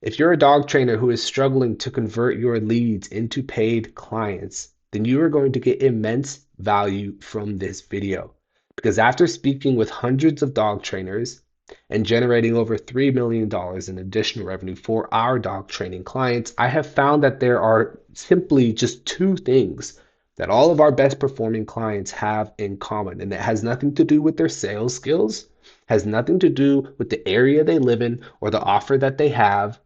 If you're a dog trainer who is struggling to convert your leads into paid clients, then you are going to get immense value from this video. Because after speaking with hundreds of dog trainers and generating over $3 million in additional revenue for our dog training clients, I have found that there are simply just two things that all of our best performing clients have in common. And it has nothing to do with their sales skills, has nothing to do with the area they live in or the offer that they have.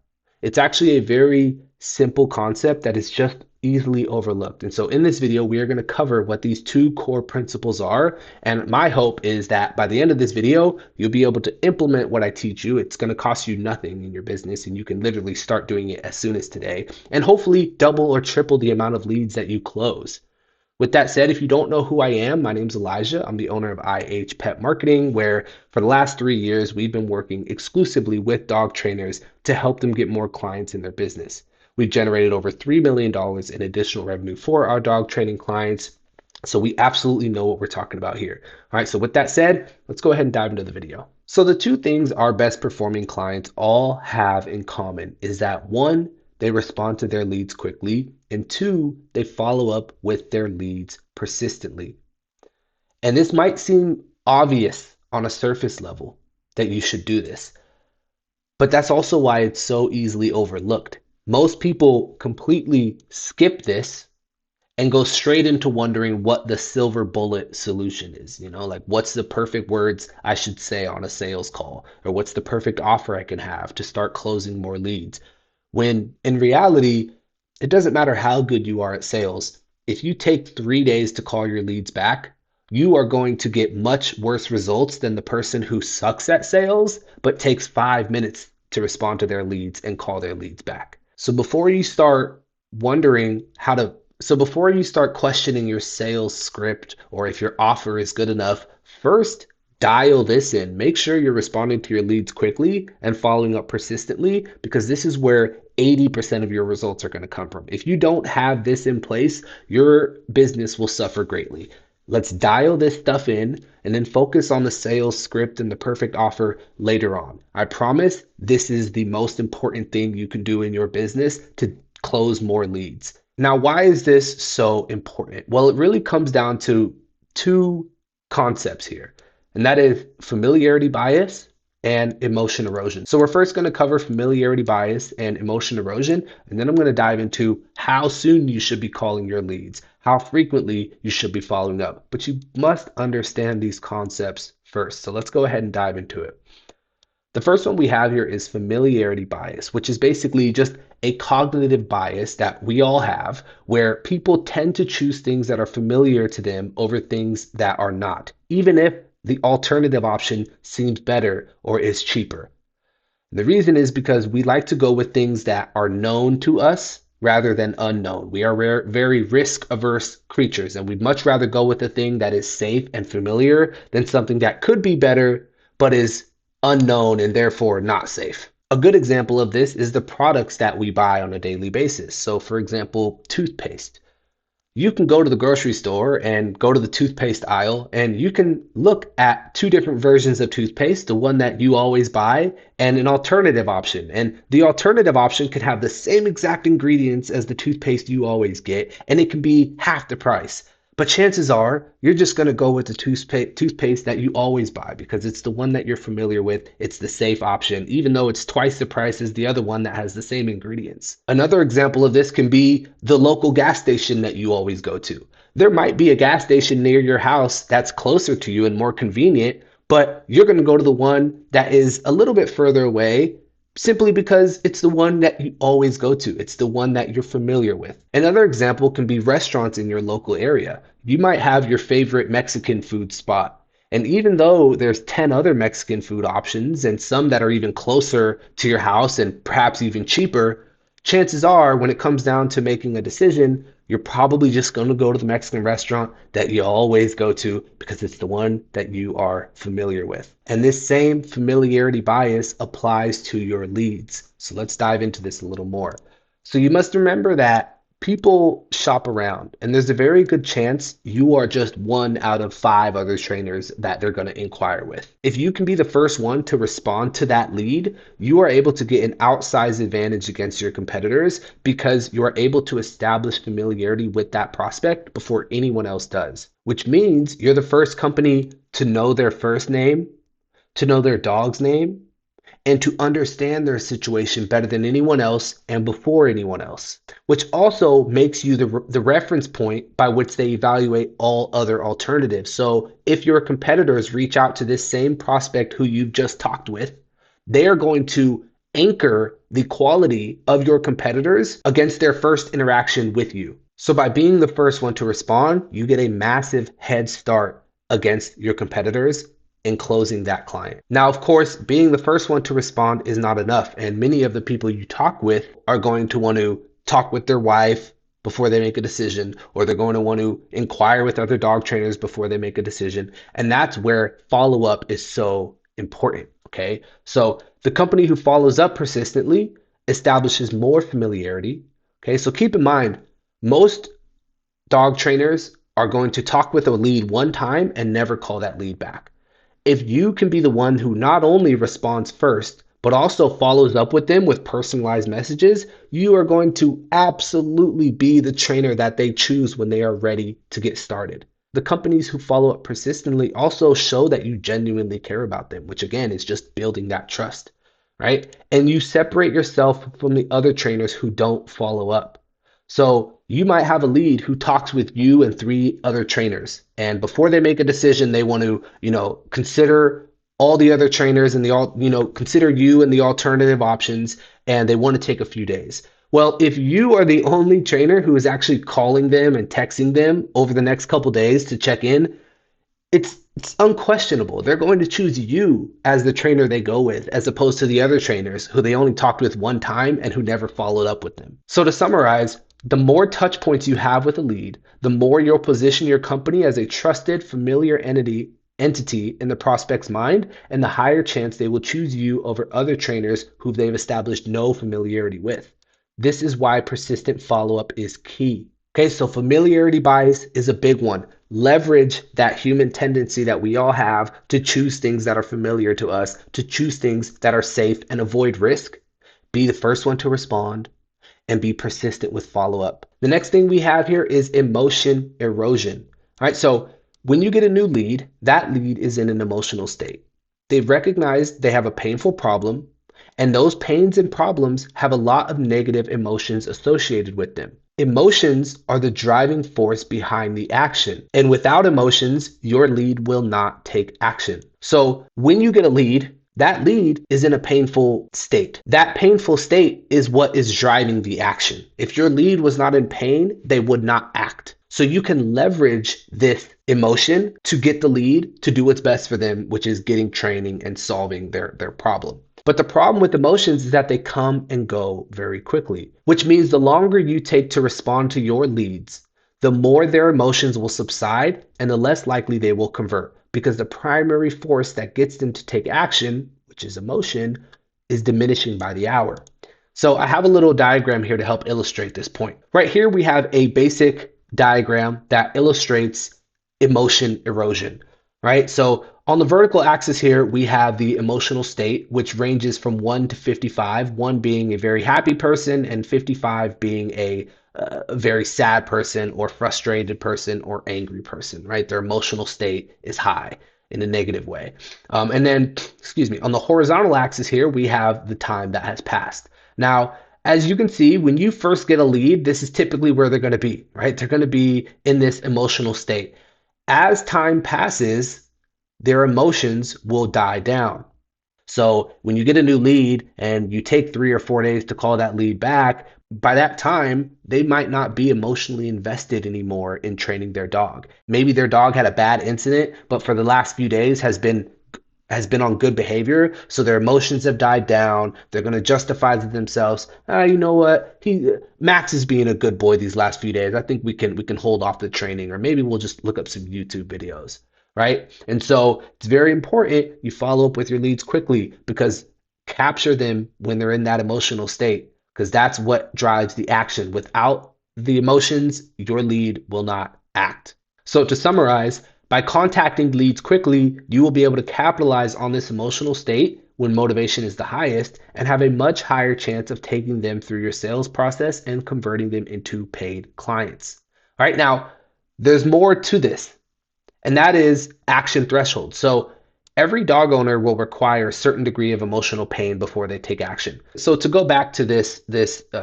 It's actually a very simple concept that is just easily overlooked. And so in this video, we are going to cover what these two core principles are. And my hope is that by the end of this video, you'll be able to implement what I teach you. It's going to cost you nothing in your business, and you can literally start doing it as soon as today, and hopefully double or triple the amount of leads that you close. With that said, if you don't know who I am, my name's Elijah. I'm the owner of IH Pet Marketing, where for the last 3 years, we've been working exclusively with dog trainers to help them get more clients in their business. We've generated over $3 million in additional revenue for our dog training clients. So we absolutely know what we're talking about here. All right, so with that said, let's go ahead and dive into the video. So the two things our best performing clients all have in common is that one, they respond to their leads quickly, and two, they follow up with their leads persistently. And this might seem obvious on a surface level that you should do this, but that's also why it's so easily overlooked. Most people completely skip this and go straight into wondering what the silver bullet solution is. Like what's the perfect words I should say on a sales call, or what's the perfect offer I can have to start closing more leads. When in reality, it doesn't matter how good you are at sales. If you take 3 days to call your leads back, you are going to get much worse results than the person who sucks at sales, but takes 5 minutes to respond to their leads and call their leads back. Wondering how to, so before you start questioning your sales script or if your offer is good enough, first dial this in. Make sure you're responding to your leads quickly and following up persistently, because this is where 80% of your results are going to come from. If you don't have this in place, your business will suffer greatly. Let's dial this stuff in and then focus on the sales script and the perfect offer later on. I promise this is the most important thing you can do in your business to close more leads. Now, why is this so important? Well, it really comes down to two concepts here, and that is familiarity bias and emotion erosion. So we're first going to cover familiarity bias and emotion erosion, and then I'm going to dive into how soon you should be calling your leads, how frequently you should be following up. But you must understand these concepts first. So let's go ahead and dive into it. The first one we have here is familiarity bias, which is basically just a cognitive bias that we all have, where people tend to choose things that are familiar to them over things that are not, even if the alternative option seems better or is cheaper. The reason is because we like to go with things that are known to us rather than unknown. We are very risk averse creatures, and we'd much rather go with a thing that is safe and familiar than something that could be better but is unknown and therefore not safe. A good example of this is the products that we buy on a daily basis. So, for example, toothpaste. You can go to the grocery store and go to the toothpaste aisle, and you can look at two different versions of toothpaste, the one that you always buy and an alternative option. And the alternative option could have the same exact ingredients as the toothpaste you always get, and it can be half the price. But chances are you're just going to go with the toothpaste that you always buy because it's the one that you're familiar with. It's the safe option, even though it's twice the price as the other one that has the same ingredients. Another example of this can be the local gas station that you always go to. There might be a gas station near your house that's closer to you and more convenient, but you're going to go to the one that is a little bit further away simply because it's the one that you always go to. It's the one that you're familiar with. Another example can be restaurants in your local area. You might have your favorite Mexican food spot. And even though there's 10 other Mexican food options and some that are even closer to your house and perhaps even cheaper, chances are when it comes down to making a decision, you're probably just going to go to the Mexican restaurant that you always go to because it's the one that you are familiar with. And this same familiarity bias applies to your leads. So let's dive into this a little more. So you must remember that People shop around, and there's a very good chance you are just one out of five other trainers that they're going to inquire with. If you can be the first one to respond to that lead, you are able to get an outsized advantage against your competitors because you are able to establish familiarity with that prospect before anyone else does, which means you're the first company to know their first name, to know their dog's name, and to understand their situation better than anyone else and before anyone else, which also makes you the reference point by which they evaluate all other alternatives. So if your competitors reach out to this same prospect who you've just talked with, they are going to anchor the quality of your competitors against their first interaction with you. So by being the first one to respond, you get a massive head start against your competitors in closing that client. Now, of course, being the first one to respond is not enough. And many of the people you talk with are going to want to talk with their wife before they make a decision, or they're going to want to inquire with other dog trainers before they make a decision. And that's where follow up is so important. Okay. So the company who follows up persistently establishes more familiarity. Okay. So keep in mind, most dog trainers are going to talk with a lead one time and never call that lead back. If you can be the one who not only responds first, but also follows up with them with personalized messages, you are going to absolutely be the trainer that they choose when they are ready to get started. The companies who follow up persistently also show that you genuinely care about them, which again is just building that trust, right? And you separate yourself from the other trainers who don't follow up. So you might have a lead who talks with you and three other trainers, and before they make a decision, they want to, consider all the other trainers and consider you and the alternative options, and they want to take a few days. Well, if you are the only trainer who is actually calling them and texting them over the next couple days to check in, it's unquestionable. They're going to choose you as the trainer they go with, as opposed to the other trainers who they only talked with one time and who never followed up with them. So to summarize, the more touch points you have with a lead, the more you'll position your company as a trusted, familiar entity in the prospect's mind, and the higher chance they will choose you over other trainers who they've established no familiarity with. This is why persistent follow-up is key. Okay, so familiarity bias is a big one. Leverage that human tendency that we all have to choose things that are familiar to us, to choose things that are safe and avoid risk. Be the first one to respond and be persistent with follow up. The next thing we have here is emotion erosion. All right, so when you get a new lead, that lead is in an emotional state. They've recognized they have a painful problem, and those pains and problems have a lot of negative emotions associated with them. Emotions are the driving force behind the action. And without emotions, your lead will not take action. So when you get a lead, that lead is in a painful state. That painful state is what is driving the action. If your lead was not in pain, they would not act. So you can leverage this emotion to get the lead to do what's best for them, which is getting training and solving their problem. But the problem with emotions is that they come and go very quickly, which means the longer you take to respond to your leads, the more their emotions will subside and the less likely they will convert, because the primary force that gets them to take action, which is emotion, is diminishing by the hour. So I have a little diagram here to help illustrate this point. Right here we have a basic diagram that illustrates emotion erosion, right? So on the vertical axis here, we have the emotional state, which ranges from 1 to 55, 1 being a very happy person and 55 being a very sad person or frustrated person or angry person, right? Their emotional state is high in a negative way. And then, on the horizontal axis here, we have the time that has passed. Now, as you can see, when you first get a lead, this is typically where they're going to be, right? They're going to be in this emotional state. As time passes, their emotions will die down. So when you get a new lead and you take 3 or 4 days to call that lead back, by that time, they might not be emotionally invested anymore in training their dog. Maybe their dog had a bad incident, but for the last few days has been on good behavior, so their emotions have died down. They're going to justify to themselves, you know what? Max is being a good boy these last few days. I think we can hold off the training, or maybe we'll just look up some YouTube videos, right? And so it's very important you follow up with your leads quickly, because capture them when they're in that emotional state, because that's what drives the action. Without the emotions, your lead will not act. So, to summarize, by contacting leads quickly, you will be able to capitalize on this emotional state when motivation is the highest and have a much higher chance of taking them through your sales process and converting them into paid clients. All right, now there's more to this, and that is action threshold. So every dog owner will require a certain degree of emotional pain before they take action. So to go back to this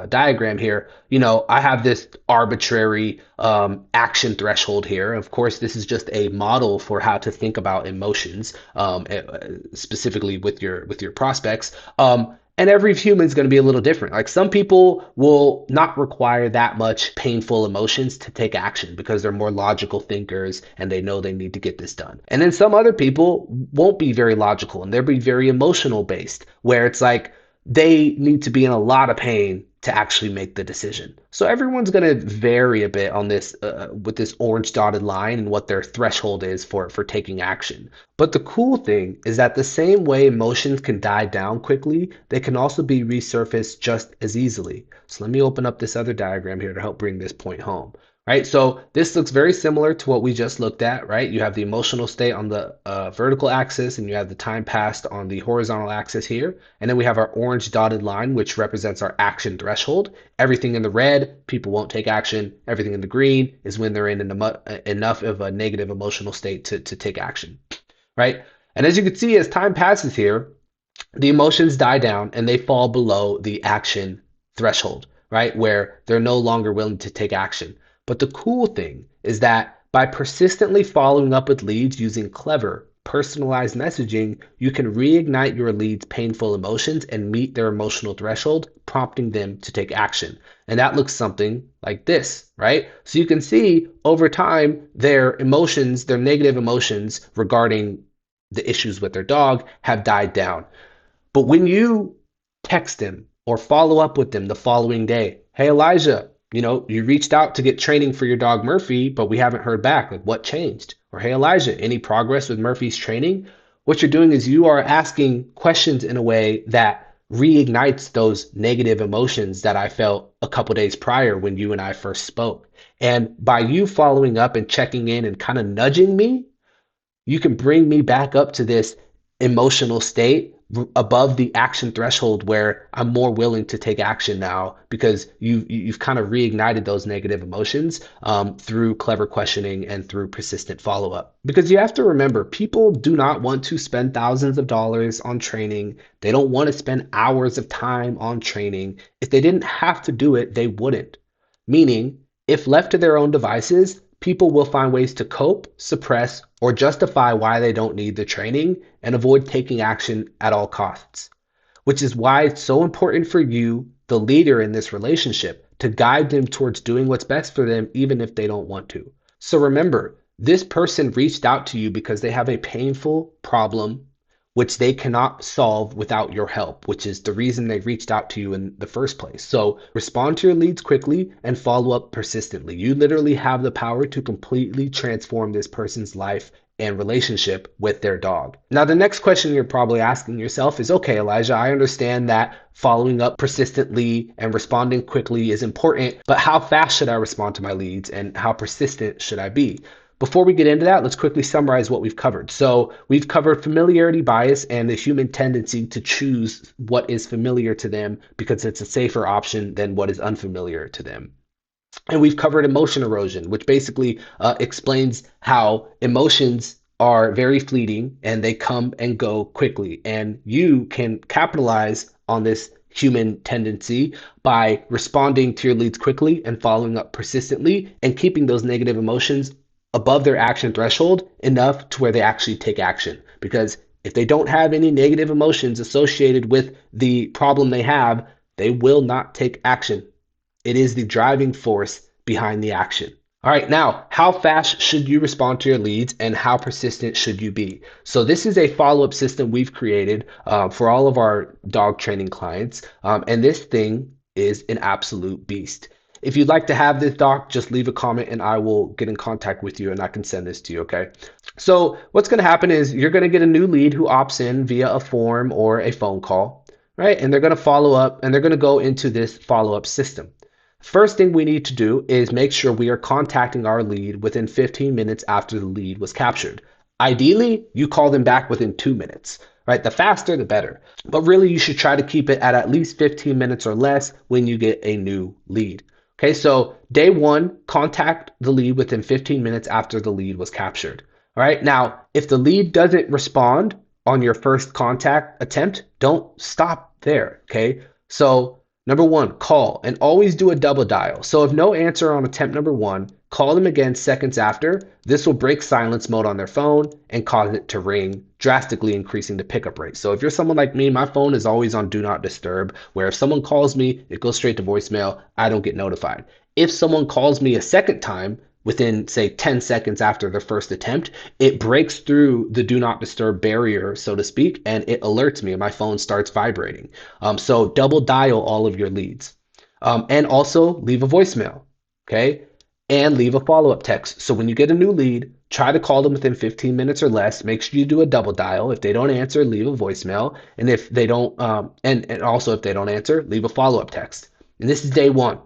diagram here, I have this arbitrary action threshold here. Of course, this is just a model for how to think about emotions, specifically with your prospects. And every human is going to be a little different. Like some people will not require that much painful emotions to take action because they're more logical thinkers and they know they need to get this done. And then some other people won't be very logical and they'll be very emotional based, where it's like they need to be in a lot of pain to actually make the decision. So everyone's going to vary a bit on this with this orange dotted line and what their threshold is for taking action. But the cool thing is that the same way emotions can die down quickly, they can also be resurfaced just as easily. So let me open up this other diagram here to help bring this point home. Right, so this looks very similar to what we just looked at, right? You have the emotional state on the vertical axis and you have the time passed on the horizontal axis here. And then we have our orange dotted line, which represents our action threshold. Everything in the red, people won't take action. Everything in the green is when they're in enough of a negative emotional state to take action, right? And as you can see, as time passes here, the emotions die down and they fall below the action threshold, right? Where they're no longer willing to take action. But the cool thing is that by persistently following up with leads using clever, personalized messaging, you can reignite your leads' painful emotions and meet their emotional threshold, prompting them to take action. And that looks something like this, right? So you can see over time, their emotions, their negative emotions regarding the issues with their dog have died down. But when you text them or follow up with them the following day, hey, Elijah, you reached out to get training for your dog Murphy, but we haven't heard back. Like, what changed? Or, hey, Elijah, any progress with Murphy's training? What you're doing is you are asking questions in a way that reignites those negative emotions that I felt a couple days prior when you and I first spoke. And by you following up and checking in and kind of nudging me, you can bring me back up to this emotional state above the action threshold where I'm more willing to take action now because you've kind of reignited those negative emotions through clever questioning and through persistent follow up. Because you have to remember, people do not want to spend thousands of dollars on training. They don't want to spend hours of time on training. If they didn't have to do it, they wouldn't. Meaning, if left to their own devices, people will find ways to cope, suppress, or justify why they don't need the training and avoid taking action at all costs. Which is why it's so important for you, the leader in this relationship, to guide them towards doing what's best for them, even if they don't want to. So remember, this person reached out to you because they have a painful problem which they cannot solve without your help, which is the reason they reached out to you in the first place. So respond to your leads quickly and follow up persistently. You literally have the power to completely transform this person's life and relationship with their dog. Now, the next question you're probably asking yourself is, okay, Elijah, I understand that following up persistently and responding quickly is important, but how fast should I respond to my leads and how persistent should I be? Before we get into that, let's quickly summarize what we've covered. So we've covered familiarity bias and the human tendency to choose what is familiar to them because it's a safer option than what is unfamiliar to them. And we've covered emotion erosion, which basically explains how emotions are very fleeting and they come and go quickly. And you can capitalize on this human tendency by responding to your leads quickly and following up persistently and keeping those negative emotions above their action threshold enough to where they actually take action. Because if they don't have any negative emotions associated with the problem they have, they will not take action. It is the driving force behind the action. All right, now, how fast should you respond to your leads and how persistent should you be? So this is a follow-up system we've created for all of our dog training clients, and this thing is an absolute beast. If you'd like to have this doc, just leave a comment and I will get in contact with you and I can send this to you, okay? So what's going to happen is you're going to get a new lead who opts in via a form or a phone call, right? And they're going to follow up and they're going to go into this follow-up system. First thing we need to do is make sure we are contacting our lead within 15 minutes after the lead was captured. Ideally, you call them back within 2 minutes, right? The faster, the better. But really, you should try to keep it at least 15 minutes or less when you get a new lead. Okay, so day one, contact the lead within 15 minutes after the lead was captured. All right, now, if the lead doesn't respond on your first contact attempt, don't stop there. Okay, so number one, call and always do a double dial. So if no answer on attempt number one, call them again seconds after. This will break silence mode on their phone and cause it to ring, drastically increasing the pickup rate. So if you're someone like me, my phone is always on do not disturb, where if someone calls me, it goes straight to voicemail. I don't get notified. If someone calls me a second time, within say 10 seconds after their first attempt, it breaks through the do not disturb barrier, so to speak, and it alerts me and my phone starts vibrating. So double dial all of your leads. And also leave a voicemail, okay? And leave a follow-up text. So when you get a new lead, try to call them within 15 minutes or less. Make sure you do a double dial. If they don't answer, leave a voicemail. And if they don't, and also if they don't answer, leave a follow-up text. And this is day one.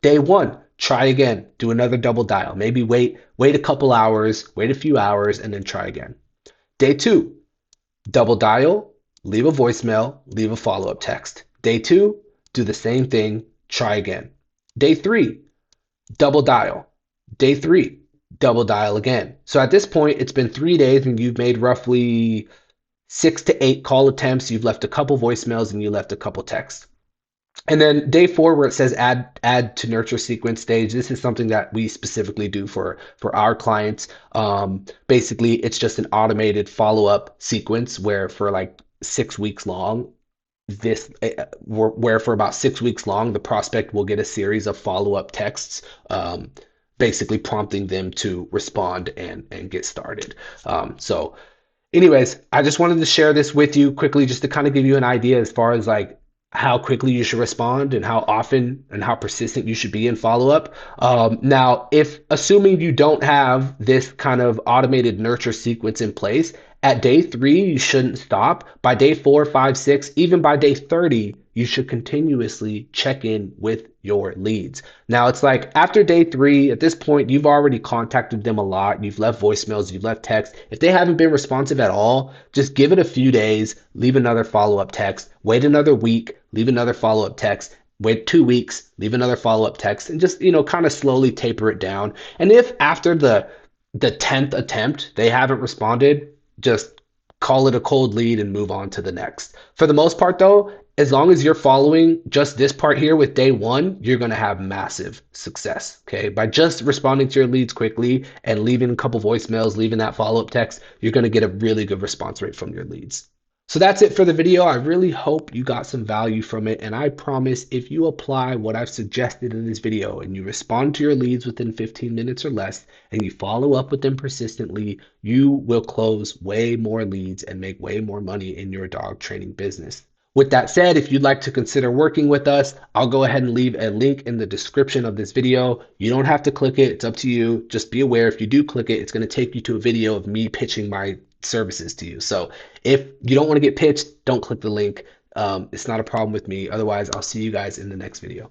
Day one, try again. Do another double dial. Maybe wait a couple hours, wait a few hours, and then try again. Day two, double dial, leave a voicemail, leave a follow-up text. Day two, do the same thing, try again. Day three, double dial. Day three, double dial again. So at this point, it's been 3 days and you've made roughly 6 to 8 call attempts. You've left a couple voicemails and you left a couple texts. And then day four, where it says add to nurture sequence stage, this is something that we specifically do for our clients. Basically, it's just an automated follow up sequence where for like 6 weeks long, this where for about 6 weeks long, the prospect will get a series of follow up texts, basically prompting them to respond and get started. So anyways, I just wanted to share this with you quickly just to kind of give you an idea as far as like how quickly you should respond and how often and how persistent you should be in follow up. Now, if assuming you don't have this kind of automated nurture sequence in place, at day three, you shouldn't stop. By day 4, 5, 6, even by day 30, you should continuously check in with your leads. Now, it's like after day three, at this point, you've already contacted them a lot. You've left voicemails, you've left texts. If they haven't been responsive at all, just give it a few days, leave another follow up text, wait another week, leave another follow up text, wait 2 weeks, leave another follow up text, and just, kind of slowly taper it down. And if after the 10th attempt they haven't responded, just call it a cold lead and move on to the next. For the most part, though, as long as you're following just this part here with day one, you're going to have massive success. Okay. By just responding to your leads quickly and leaving a couple voicemails, leaving that follow up text, you're going to get a really good response rate from your leads. So that's it for the video. I really hope you got some value from it. And I promise if you apply what I've suggested in this video and you respond to your leads within 15 minutes or less and you follow up with them persistently, you will close way more leads and make way more money in your dog training business. With that said, if you'd like to consider working with us, I'll go ahead and leave a link in the description of this video. You don't have to click it. It's up to you. Just be aware if you do click it, it's going to take you to a video of me pitching my services to you. So if you don't want to get pitched, don't click the link. It's not a problem with me. Otherwise, I'll see you guys in the next video.